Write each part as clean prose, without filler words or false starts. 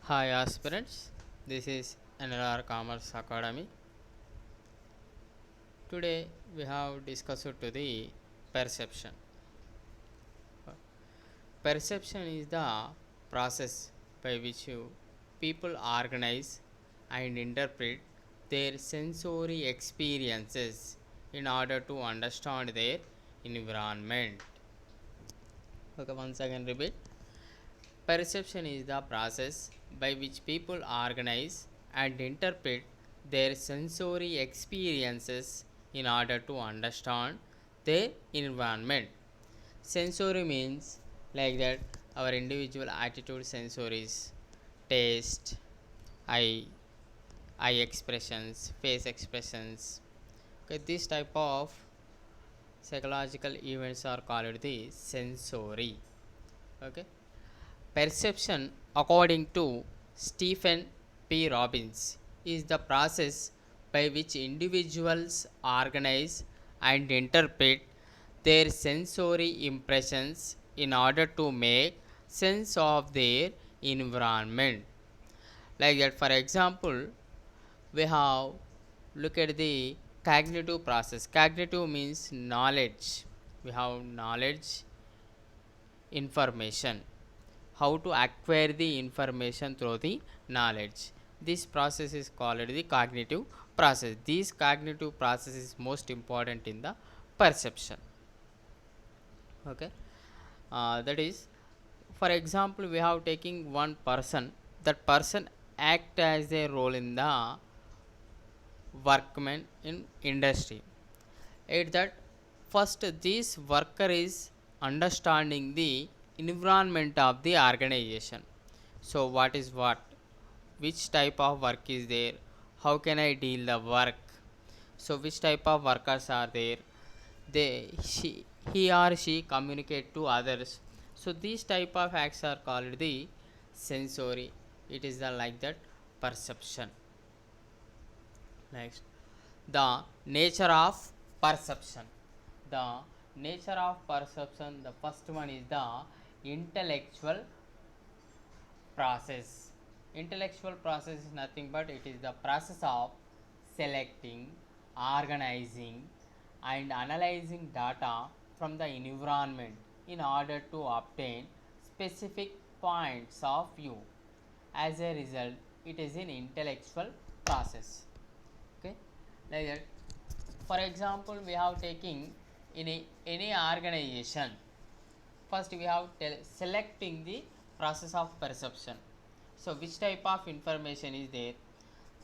Hi aspirants, this is NLR Commerce Academy. Today we have discussed to the perception. Perception is the process by which people organize and interpret their sensory experiences in order to understand their environment. Okay, once again repeat. Perception is the process by which people organize and interpret their sensory experiences in order to understand their environment. Sensory means like that our individual attitude sensories, taste, eye, eye expressions, face expressions. Okay, this type of psychological events are called the sensory. Okay. Perception, according to Stephen P. Robbins, is the process by which individuals organize and interpret their sensory impressions in order to make sense of their environment. Like that, for example, we have look at the cognitive process. Cognitive means knowledge. We have knowledge, information, how to acquire the information through the knowledge. This process is called the cognitive process. This cognitive process is most important in the perception. Okay. That is, for example, we have taking one person. That person act as a role in the workman in industry. At that first this worker is understanding the environment of the organization. So what is what, which type of work is there, how can I deal the work, so which type of workers are there, they she he or she communicate to others. So these type of acts are called the sensory. It is the like that perception. Next, the nature of perception. The nature of perception, the first one is the intellectual process. Intellectual process is nothing but it is the process of selecting, organizing and analyzing data from the environment in order to obtain specific points of view. As a result, it is an intellectual process. Okay, like that. For example, we have taking in any organization. First, we have selecting the process of perception. So, which type of information is there?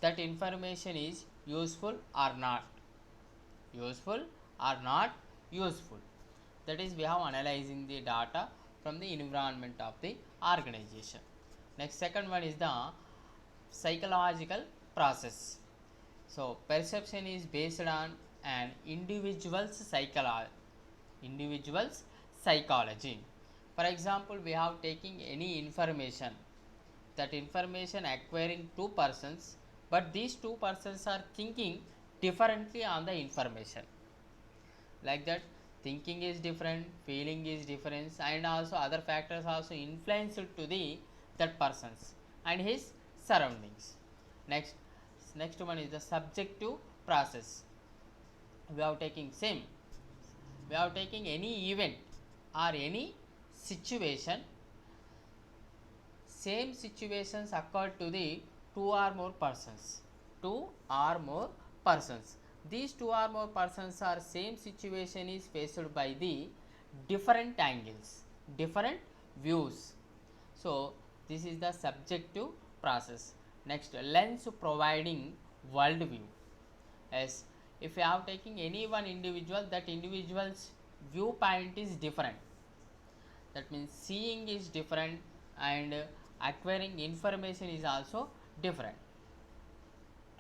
That information is useful or not? Useful or not useful? That is, we have analyzing the data from the environment of the organization. Next, second one is the psychological process. So perception is based on an individual's psychology. For example, we have taking any information, that information acquiring two persons, but these two persons are thinking differently on the information. Like that, thinking is different, feeling is different, and also other factors also influence to the that persons and his surroundings. Next, next one is the subjective process. We are taking same, we are taking any event or any situation, same situations occur to the two or more persons, two or more persons. These two or more persons are same situation is faced by the different angles, different views. So this is the subjective process. Next, lens providing world view. As if you have taking any one individual, that individual's viewpoint is different, that means seeing is different and acquiring information is also different.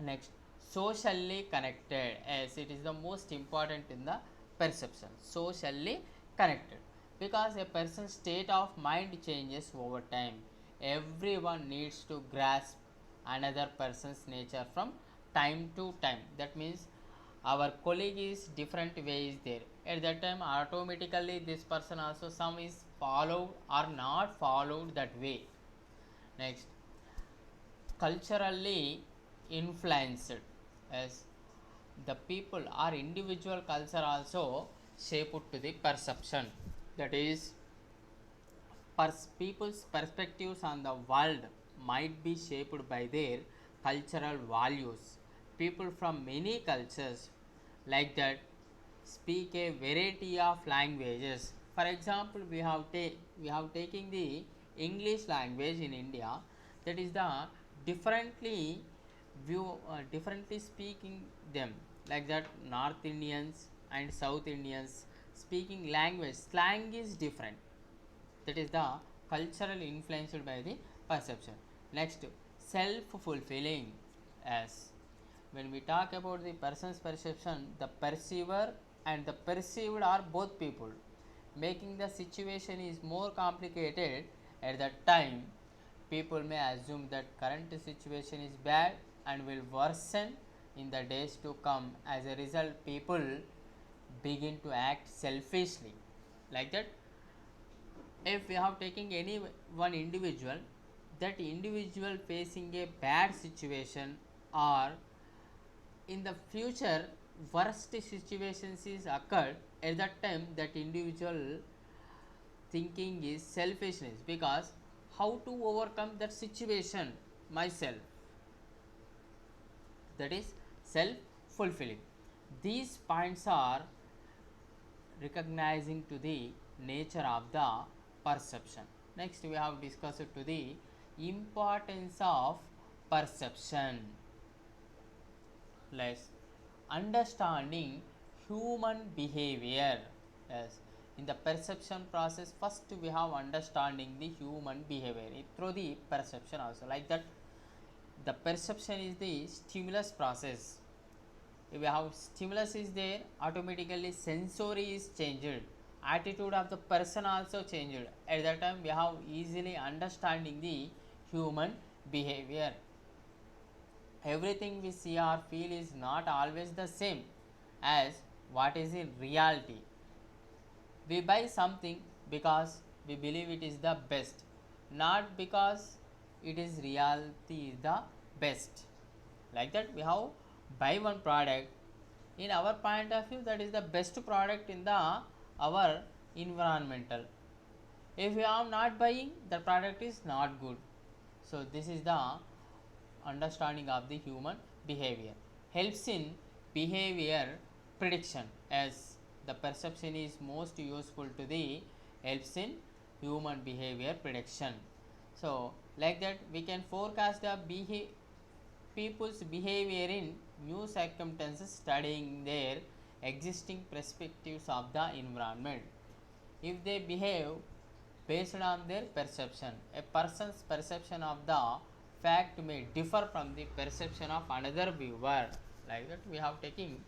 Next, socially connected, as it is the most important in the perception. Socially connected, because a person's state of mind changes over time. Everyone needs to grasp another person's nature from time to time. That means our colleague is different way is there, at that time automatically this person also some is followed or not followed that way. Next, culturally influenced, as the people or individual culture also shaped to the perception, that is people's perspectives on the world might be shaped by their cultural values. People from many cultures like that speak a variety of languages. For example, we have taken the English language in India, that is the differently differently speaking them, like that North Indians and South Indians speaking language slang is different, that is the cultural influenced by the perception. Next, self-fulfilling, as when we talk about the person's perception, the perceiver and the perceived are both people, making the situation is more complicated. At that time, people may assume that current situation is bad and will worsen in the days to come. As a result, people begin to act selfishly, like that. If we have taken any one individual, that individual facing a bad situation, or in the future worst situations is occurred, at that time that individual thinking is selfishness, because how to overcome that situation myself, that is self fulfilling. These points are recognizing to the nature of the perception. Next, we have discussed to the importance of perception. Let's understanding human behavior. Yes, in the perception process, first we have understanding the human behavior through the perception also, like that the perception is the stimulus process. If we have stimulus is there, automatically sensory is changed, attitude of the person also changed. At that time we have easily understanding the human behavior. Everything we see or feel is not always the same as what is in reality. We buy something because we believe it is the best, not because it is reality is the best. Like that, we have buy one product, in our point of view that is the best product in the our environmental. If we are not buying, the product is not good. So this is the understanding of the human behavior. Helps in behavior prediction, as the perception is most useful to the helps in human behavior prediction. So like that we can forecast the people's behavior in new circumstances, studying their existing perspectives of the environment. If they behave based on their perception, a person's perception of the fact may differ from the perception of another viewer. Like that, we have taken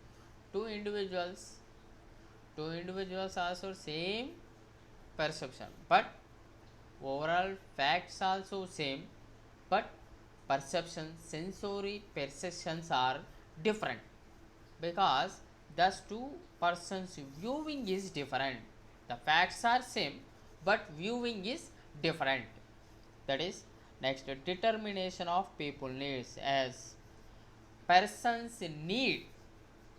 two individuals, also same perception, but overall facts also same, but perception, sensory perceptions are different, because thus two persons viewing is different. The facts are same, but viewing is different. That is next, determination of people needs, as persons need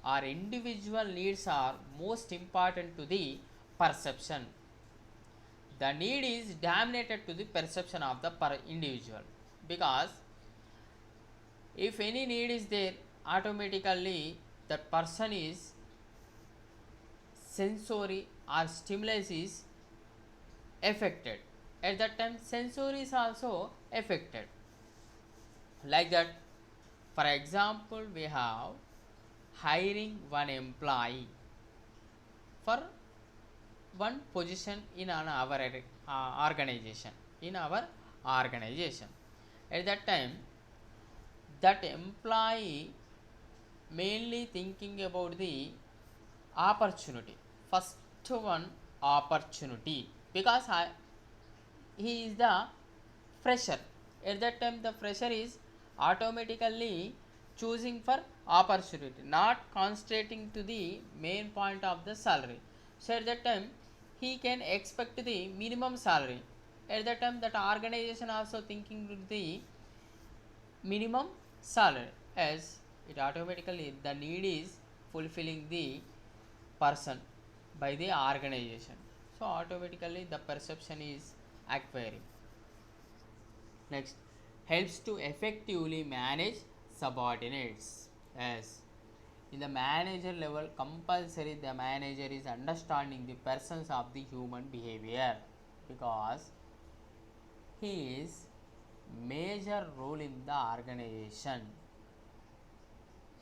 or individual needs are most important to the perception. The need is dominated to the perception of the individual, because if any need is there, automatically that person is sensory or stimulus is affected. At that time sensory is also affected. Like that, for example, we have hiring one employee for one position in our organization, at that time that employee mainly thinking about the opportunity, first one opportunity, because he is the fresher. At that time the fresher is automatically choosing for opportunity, not concentrating to the main point of the salary. So at that time he can expect the minimum salary. At that time that organization also thinking to the minimum salary, as it automatically the need is fulfilling the person by the organization, so automatically the perception is acquiring. Next, helps to effectively manage subordinates, as in the manager level compulsory the manager is understanding the persons of the human behavior, because his major role in the organization.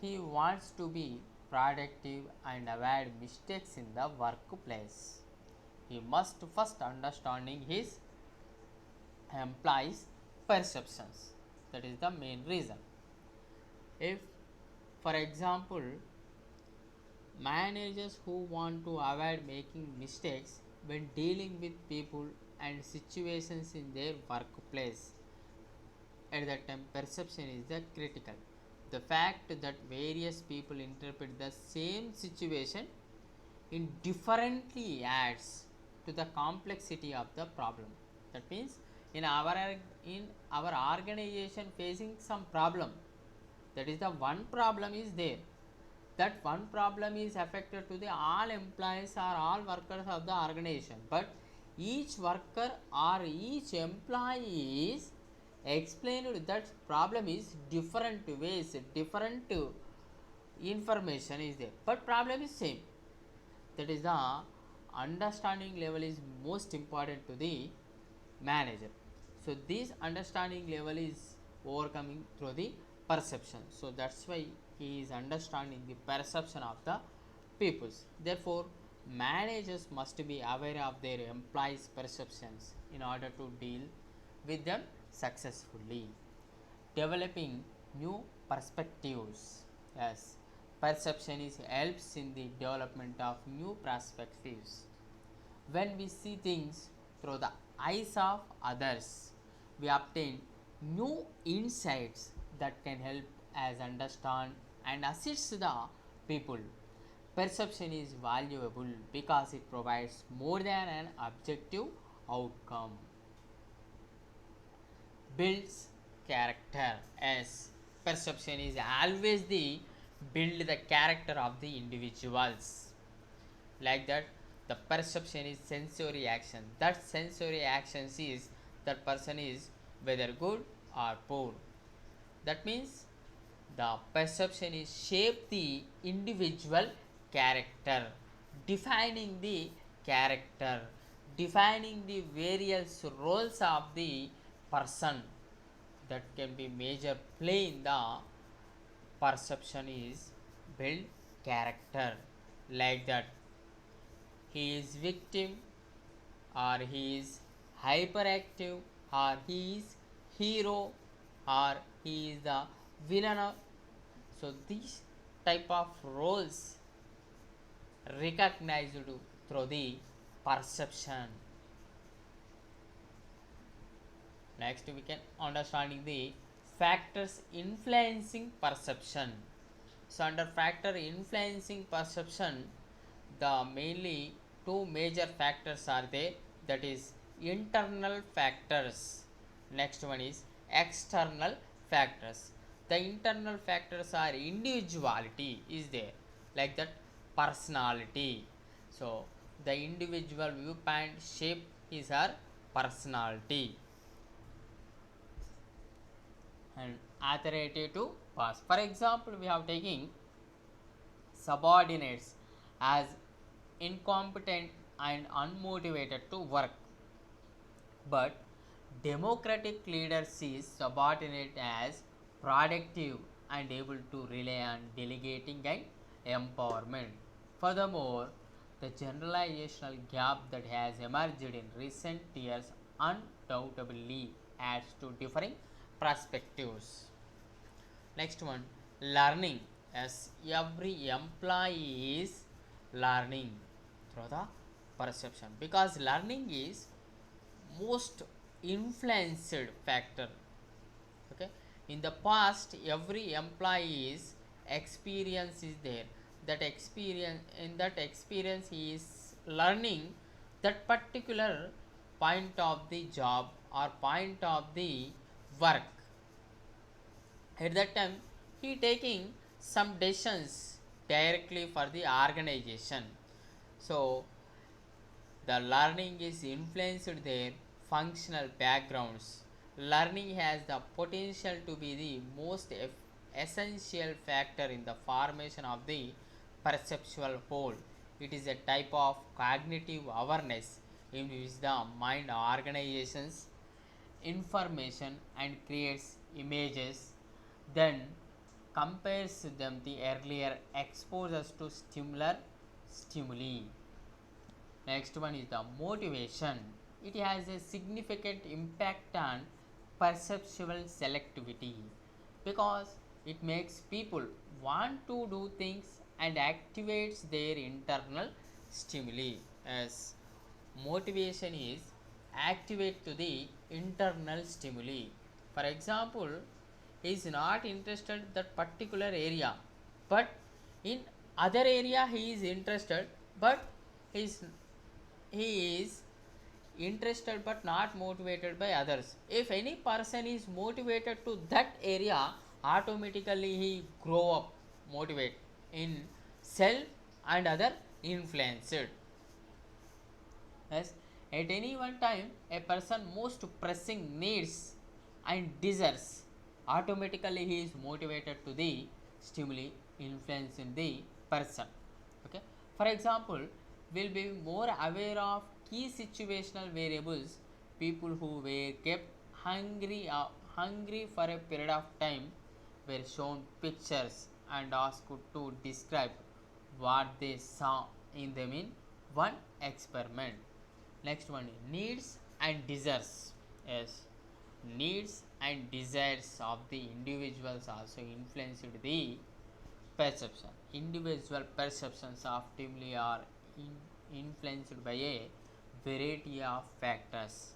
He wants to be productive and avoid mistakes in the workplace. He must first understanding his employees' perceptions. That is the main reason. If, for example, managers who want to avoid making mistakes when dealing with people and situations in their workplace, at that time perception is the critical. The fact that various people interpret the same situation in differently adds to the complexity of the problem. That means in our organization facing some problem, that is the one problem is there, that one problem is affected to the all employees or all workers of the organization, but each worker or each employee is explained that problem is different ways, different information is there, but problem is same. That is the understanding level is most important to the manager. So this understanding level is overcoming through the perception, so that's why he is understanding the perception of the peoples. Therefore managers must be aware of their employees perceptions in order to deal with them successfully. Developing new perspectives, yes, perception is helps in the development of new perspectives. When we see things through the eyes of others, we obtain new insights that can help us understand and assist the people. Perception is valuable because it provides more than an objective outcome. Builds character, as perception is always the build the character of the individuals. Like that, the perception is sensory action, that sensory action is that person is whether good or poor. That means the perception is shape the individual character, defining the character, defining the various roles of the person, that can be major play in the perception is build character. Like that, he is victim or he is hyperactive or he is hero or he is the villain. So these type of roles recognized through the perception. Next we can understanding the factors influencing perception. So under factor influencing perception, the mainly two major factors are there, that is internal factors, next one is external factors. The internal factors are individuality is there, like that personality. So the individual viewpoint shape is her personality. And authority to pass, for example we have taking subordinates as incompetent and unmotivated to work, but democratic leader sees subordinate as productive and able to rely on delegating and empowerment. Furthermore, the generational gap that has emerged in recent years undoubtedly adds to differing perspectives. Next one, learning, as every employee is learning through the perception, because learning is most influenced factor. Okay, in the past every employee's experience is there, that experience, in that experience he is learning that particular point of the job or point of the work. At that time, he taking some decisions directly for the organization. So the learning is influenced their functional backgrounds. Learning has the potential to be the most essential factor in the formation of the perceptual whole. It is a type of cognitive awareness in which the mind organizations information and creates images, then compares them the earlier exposures to stimuli. Next one is the motivation. It has a significant impact on perceptual selectivity because it makes people want to do things and activates their internal stimuli. As motivation is activate to the internal stimuli. For example, he is not interested in that particular area, but in other area he is interested, but he is he is interested but not motivated by others. If any person is motivated to that area, automatically he grow up motivate in self and other influenced. Yes, at any one time a person most pressing needs and desires, automatically he is motivated to the stimuli influence in the person. Okay, for example, will be more aware of key situational variables. People who were kept hungry for a period of time were shown pictures and asked to describe what they saw in them in one experiment. Next one, needs and desires. Yes, needs and desires of the individuals also influenced the perception. Individual perceptions of stimuli are influenced by a variety of factors,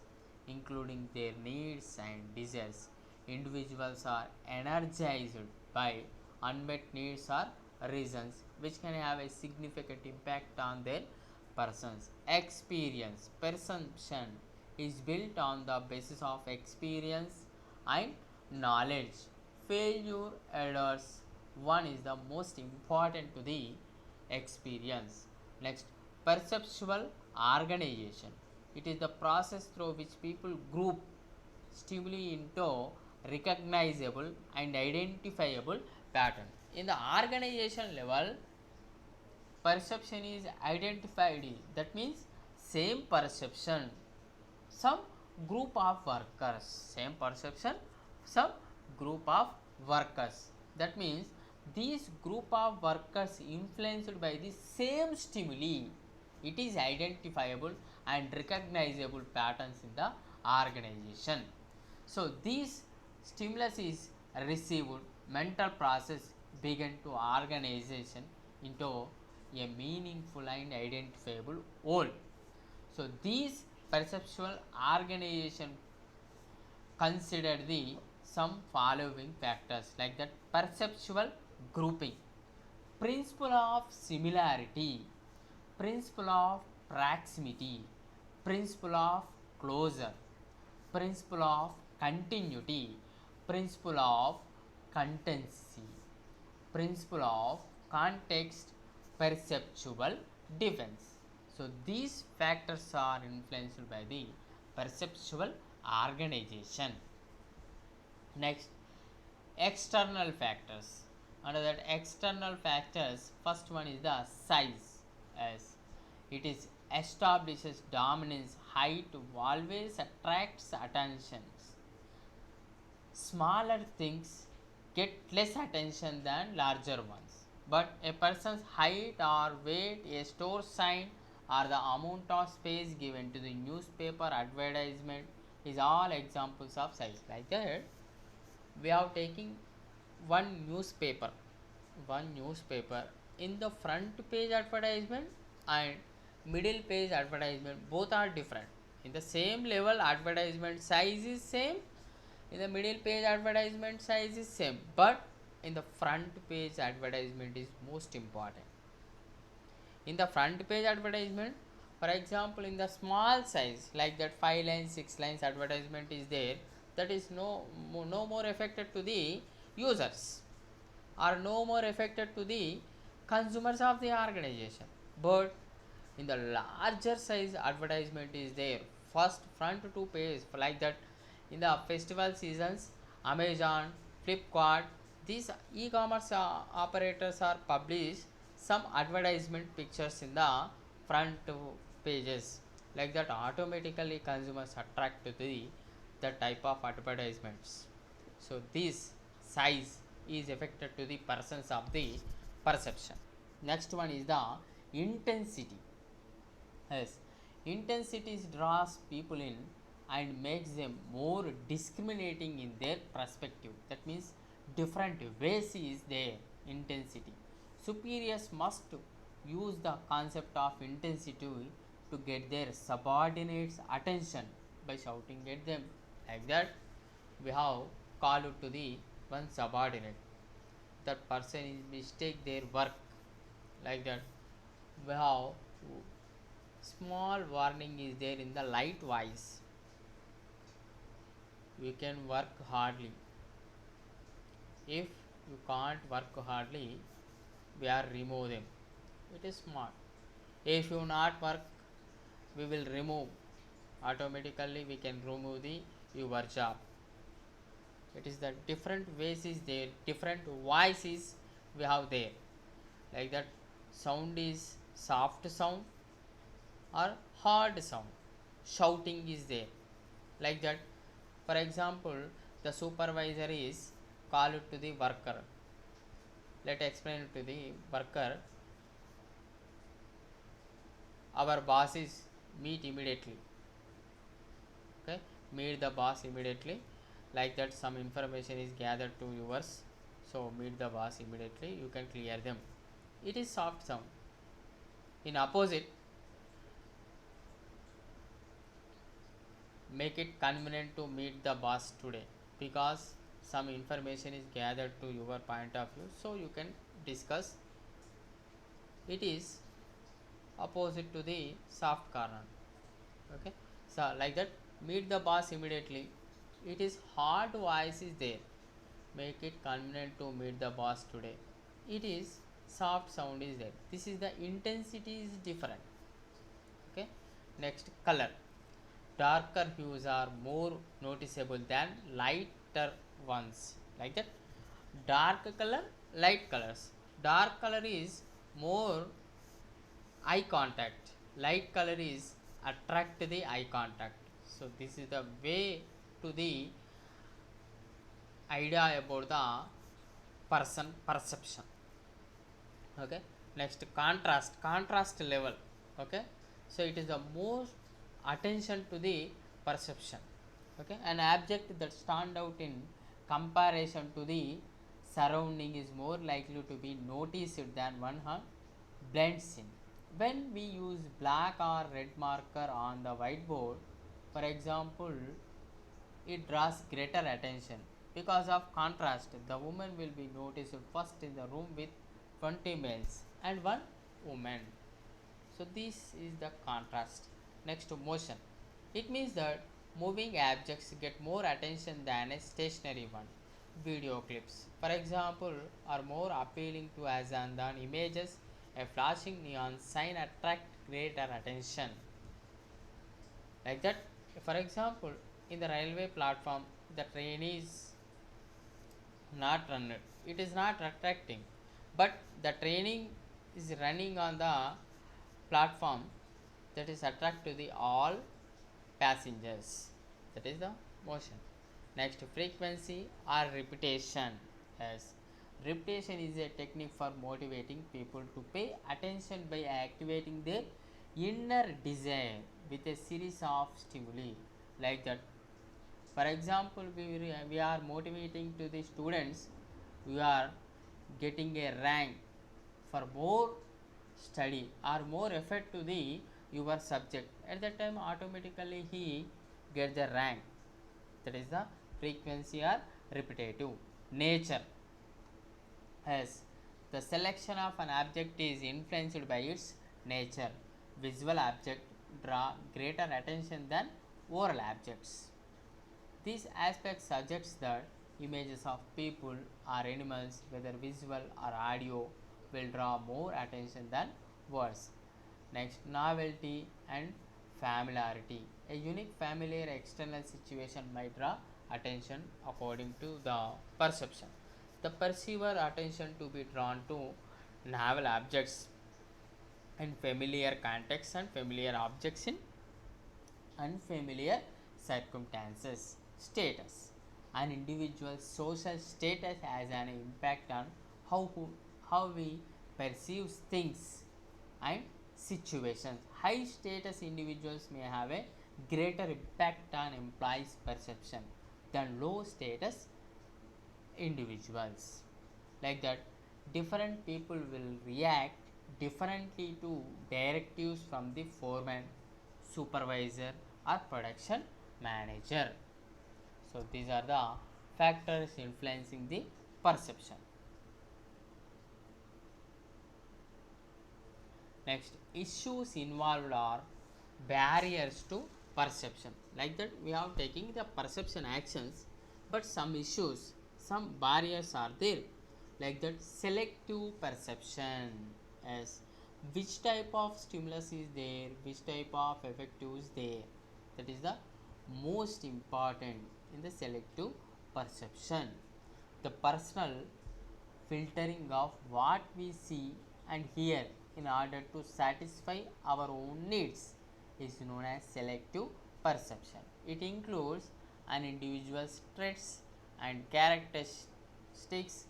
including their needs and desires. Individuals are energized by unmet needs or reasons which can have a significant impact on their persons. Experience perception is built on the basis of experience and knowledge. Failure errors one is the most important to the experience. Next, perceptual organization. It is the process through which people group stimuli into recognizable and identifiable pattern. In the organization level, perception is identified, that means same perception, some group of workers, same perception, some group of workers, that means these group of workers influenced by the same stimuli, it is identifiable and recognizable patterns in the organization. So these stimulus is received, mental process begin to organization into a meaningful and identifiable whole. So these perceptual organization consider the some following factors like that: perceptual grouping, principle of similarity, principle of proximity, principle of closure, principle of continuity, principle of contingency, principle of context, perceptual defense. So these factors are influenced by the perceptual organization. Next, external factors. Under that external factors, first one is the size, as it is establishes dominance. Height always attracts attention. Smaller things get less attention than larger ones. But a person's height or weight, a store sign, or the amount of space given to the newspaper advertisement is all examples of size. Like that, we are taking one newspaper in the front page advertisement and middle page advertisement, both are different. In the same level, advertisement size is same, in the middle page advertisement size is same, but in the front page advertisement is most important. In the front page advertisement, for example, in the small size like that 5 lines 6 lines advertisement is there, that is no more affected to the users are no more affected to the consumers of the organization. But in the larger size advertisement is there, first front to page, like that in the festival seasons, Amazon, Flipkart, these e-commerce operators are publish some advertisement pictures in the front pages, like that automatically consumers attract to the type of advertisements. So this size is affected to the persons of the perception. Next one is the intensity. Yes, intensity draws people in and makes them more discriminating in their perspective. That means different ways is their intensity. Superiors must use the concept of intensity to get their subordinates attention by shouting at them, like that we have called to the one subordinate, that person is mistake their work, like that we have small warning is there in the light voice, you can work hardly. If you can't work hardly, we are remove them. It is smart. If you not work, we will remove automatically, we can remove the your job. It is the different ways is there, different voices we have there, like that sound is soft sound or hard sound, shouting is there, like that. For example, the supervisor is called to the worker, let explain to the worker, our boss is meet immediately. Okay, meet the boss immediately, like that some information is gathered to yours, so meet the boss immediately, you can clear them. It is soft sound. In opposite, make it convenient to meet the boss today, because some information is gathered to your point of view, so you can discuss. It is opposite to the soft corner. Okay, so like that meet the boss immediately, it is hard voice is there, make it convenient to meet the boss today, it is soft sound is there. This is the intensity is different. Okay, next color. Darker hues are more noticeable than lighter ones, like that dark color, light colors. Dark color is more eye contact, light color is attract the eye contact. So this is the way to the idea about the person perception. Okay, next contrast level. Okay, so it is the most attention to the perception. Okay, an object that stand out in comparison to the surrounding is more likely to be noticed than one blends in. When we use black or red marker on the whiteboard, for example, it draws greater attention. Because of contrast, the woman will be noticed first in the room with 20 males and one woman. So this is the contrast. Next, motion. It means that moving objects get more attention than a stationary one. Video clips, for example, are more appealing to us than images. A flashing neon sign attract greater attention, like that. For example, in the railway platform, the train is not run, it is not attracting, but the training is running on the platform, that is attract to the all passengers, that is the motion. Next, frequency or repetition. Yes, repetition is a technique for motivating people to pay attention by activating their inner desire with a series of stimuli, like that. For example, we are motivating to the students, we are getting a rank for more study or more effort to the your subject, at that time automatically he get the rank, that is the frequency or repetitive. Nature. As the selection of an object is influenced by its nature, visual object draw greater attention than oral objects. This aspect suggests that images of people or animals, whether visual or audio, will draw more attention than words. Next, novelty and familiarity. A unique, familiar external situation might draw attention according to the perception. The perceiver attention to be drawn to novel objects in familiar contexts and familiar objects in unfamiliar circumstances. Status. An individual's social status has an impact on how we perceive things and situations. High status individuals may have a greater impact on employees' perception than low status individuals. Like that, different people will react differently to directives from the foreman, supervisor, or production manager. So, these are the factors influencing the perception. Next, issues involved are barriers to perception. Like that, we are taking the perception actions, but some issues, some barriers are there. Like that, selective perception, as which type of stimulus is there, which type of effective is there. That is the most important in the selective perception. The personal filtering of what we see and hear in order to satisfy our own needs is known as selective perception. It includes an individual's traits and characteristics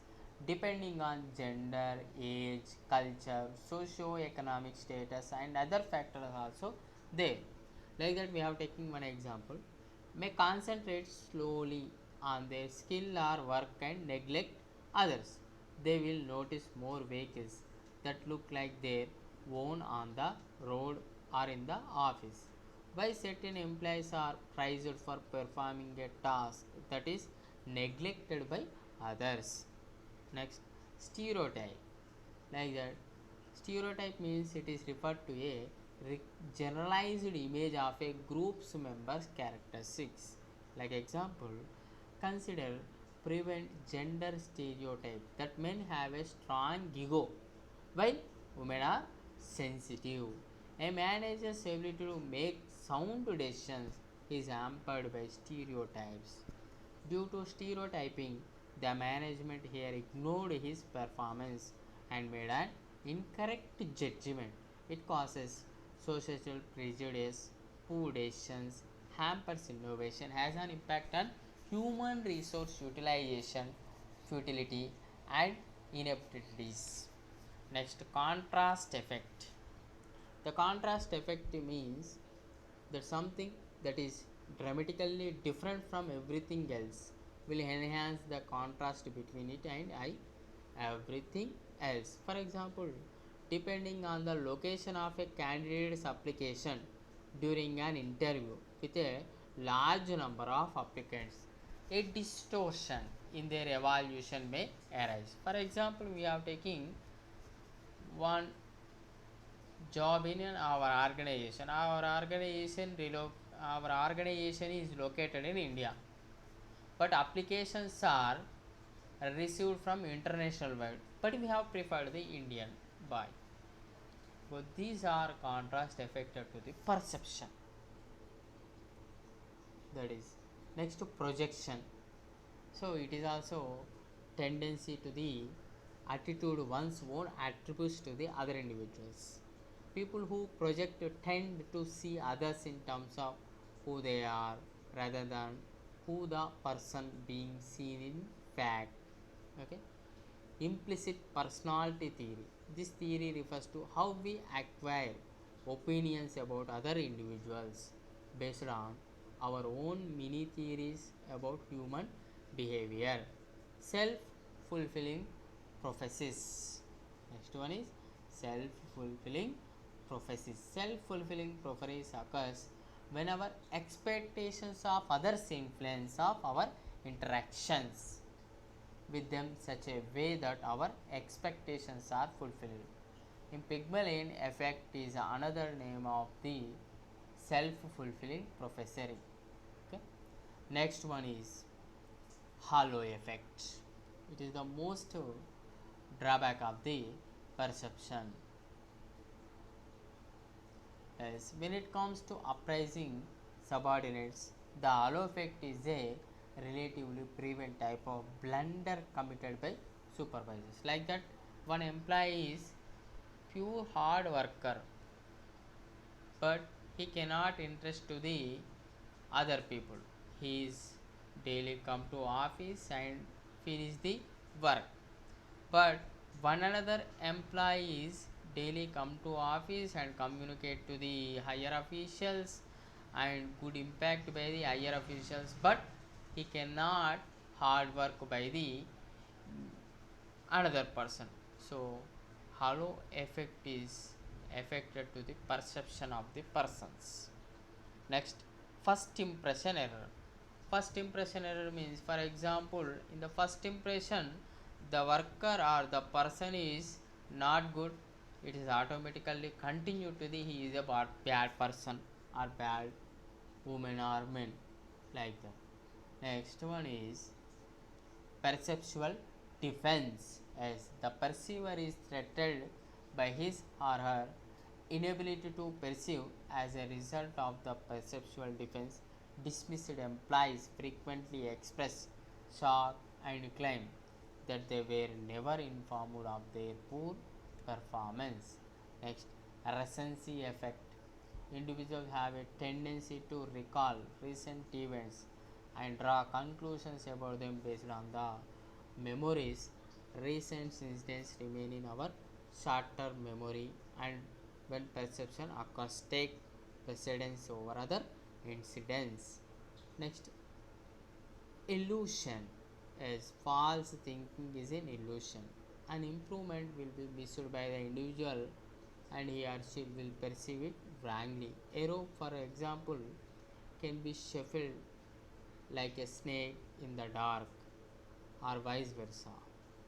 depending on gender, age, culture, socio-economic status, and other factors also there. Like that, we have taken one example. May concentrate slowly on their skill or work and neglect others. They will notice more vehicles that look like their own on the road or in the office. Why certain employees are praised for performing a task that is neglected by others. Next, stereotype. Like that, stereotype means it is referred to a generalized image of a group's members' characteristics. Like example, consider prevent gender stereotype that men have a strong ego while women are sensitive. A manager's ability to make sound decisions is hampered by stereotypes. Due to stereotyping, the management here ignored his performance and made an incorrect judgment. It causes social prejudice, poor decisions, hampers innovation, has an impact on human resource utilization, futility, and ineptitudes. Next, contrast effect. The contrast effect means that something that is dramatically different from everything else will enhance the contrast between it and everything else. For example, depending on the location of a candidate's application during an interview with a large number of applicants, a distortion in their evaluation may arise. For example, we are taking one job in our organization. Our organization is located in India, but applications are received from international world. But we have preferred the Indian boy. So these are contrast affected to the perception. That is next to projection. So it is also tendency to the attitude one's own attributes to the other individuals. People who project tend to see others in terms of who they are rather than who the person being seen in fact. Okay. Implicit personality theory. This theory refers to how we acquire opinions about other individuals based on our own mini theories about human behavior. Self fulfilling prophecies. Next one is self fulfilling prophecies. Self fulfilling prophecies occurs whenever expectations of others influence of our interactions with them such a way that our expectations are fulfilled. In Pygmalion effect is another name of the self-fulfilling prophecy. Okay. Next one is halo effect. It is the most drawback of the perception. Yes, when it comes to appraising subordinates, the halo effect is a relatively prevalent type of blunder committed by supervisors. Like that, one employee is pure hard worker, but he cannot interest to the other people. He is daily come to office and finish the work, but one another employees daily come to office and communicate to the higher officials and good impact by the higher officials, but he cannot hard work by the another person. So halo effect is affected to the perception of the persons. Next, first impression error. First impression error means, for example, in the first impression, the worker or the person is not good, it is automatically continue to the he is a bad person or bad woman or men, like that. Next one is perceptual defense, as the perceiver is threatened by his or her inability to perceive. As a result of the perceptual defense, dismissed employees frequently express shock and claim that they were never informed of their poor performance. Next, recency effect. Individuals have a tendency to recall recent events and draw conclusions about them based on the memories. Recent incidents remain in our short term memory, and when perception occurs, take precedence over other incidents. Next, illusion, as false thinking is an illusion. An improvement will be missed by the individual and he or she will perceive it wrongly. A rope, for example, can be shuffled like a snake in the dark, or vice versa.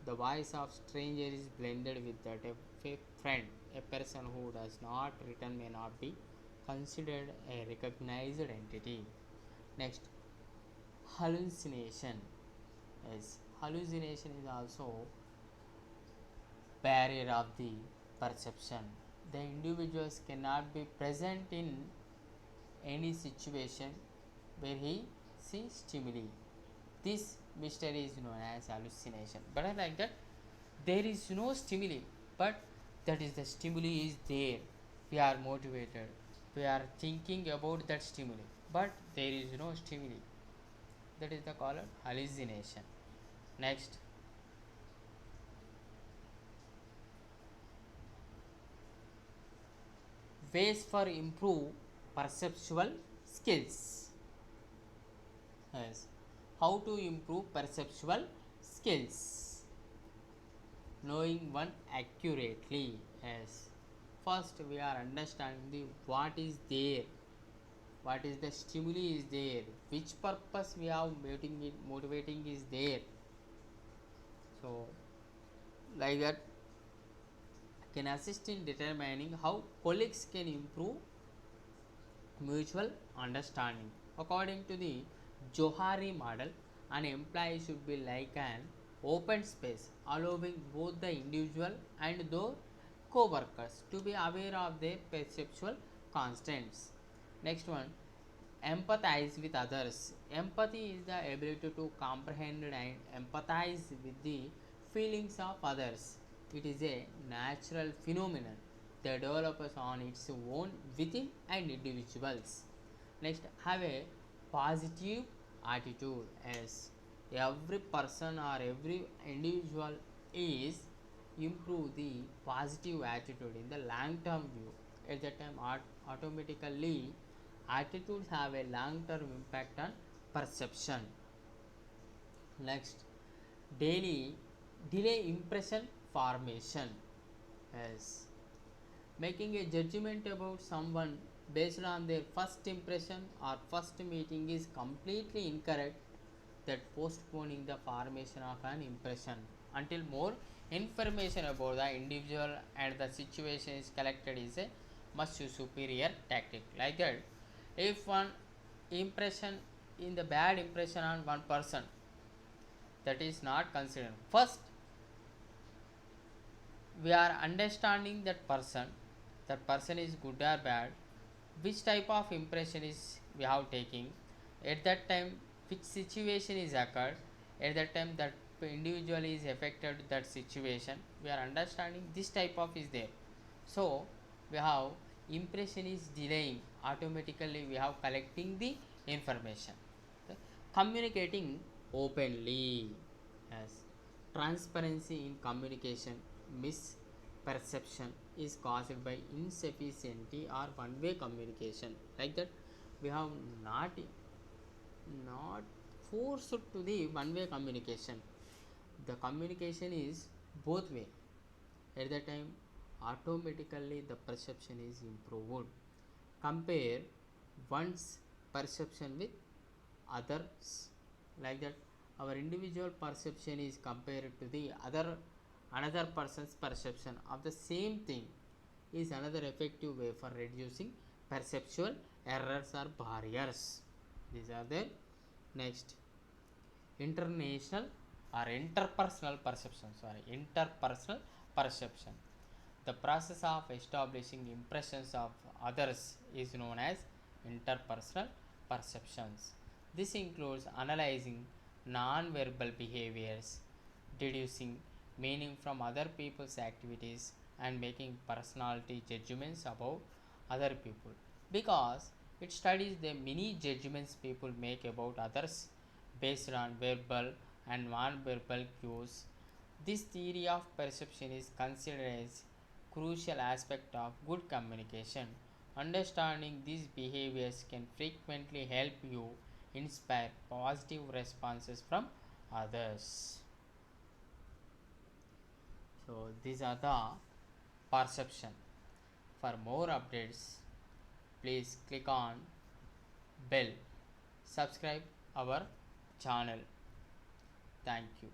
The voice of stranger is blended with that of a friend. A person who does not return may not be considered a recognized entity. Next, hallucination. Yes, hallucination is also barrier of the perception. The individuals cannot be present in any situation where he sees stimuli. This mystery is known as hallucination. But I like that there is no stimuli, but that is the stimuli is there. We are motivated. We are thinking about that stimuli, but there is no stimuli. That is the called hallucination. Next, ways for improve perceptual skills. Yes, how to improve perceptual skills? Knowing one accurately. Yes, first we are understanding the what is there, what is the stimuli is there, which purpose we are motivating is there. So like that can assist in determining how colleagues can improve mutual understanding. According to the Johari model, an employee should be like an open space, allowing both the individual and the co-workers to be aware of their perceptual constants. Next one, empathize with others. Empathy is the ability to comprehend and empathize with the feelings of others. It is a natural phenomenon that develops on its own within and individuals. Next, have a positive attitude, as every person or every individual is improve the positive attitude in the long term view. At that time, automatically attitudes have a long term impact on perception. Next, daily delay impression formation, as making a judgment about someone based on their first impression or first meeting is completely incorrect. That postponing the formation of an impression until more information about the individual and the situation is collected is a much superior tactic. Like that, if one impression in the bad impression on one person, that is not considered. First, we are understanding that person is good or bad, which type of impression is we have taking at that time, which situation is occurred at that time, that individual is affected that situation, we are understanding this type of is there. So we have impression is delaying, automatically we have collecting the information. Okay. Communicating openly, as transparency in communication, misperception is caused by insufficiency or one way communication, like that we have not forced to the one way communication. The communication is both way. At that time, automatically the perception is improved. Compare one's perception with others, like that our individual perception is compared to the another person's perception of the same thing is another effective way for reducing perceptual errors or barriers. These are the next international or interpersonal perception. The process of establishing impressions of others is known as interpersonal perceptions. This includes analyzing non-verbal behaviors, deducing meaning from other people's activities, and making personality judgments about other people, because it studies the many judgments people make about others based on verbal and non-verbal cues. This theory of perception is considered as crucial aspect of good communication. Understanding these behaviors can frequently help you inspire positive responses from others. So these are the perception. For more updates, please click on bell, subscribe our channel. Thank you.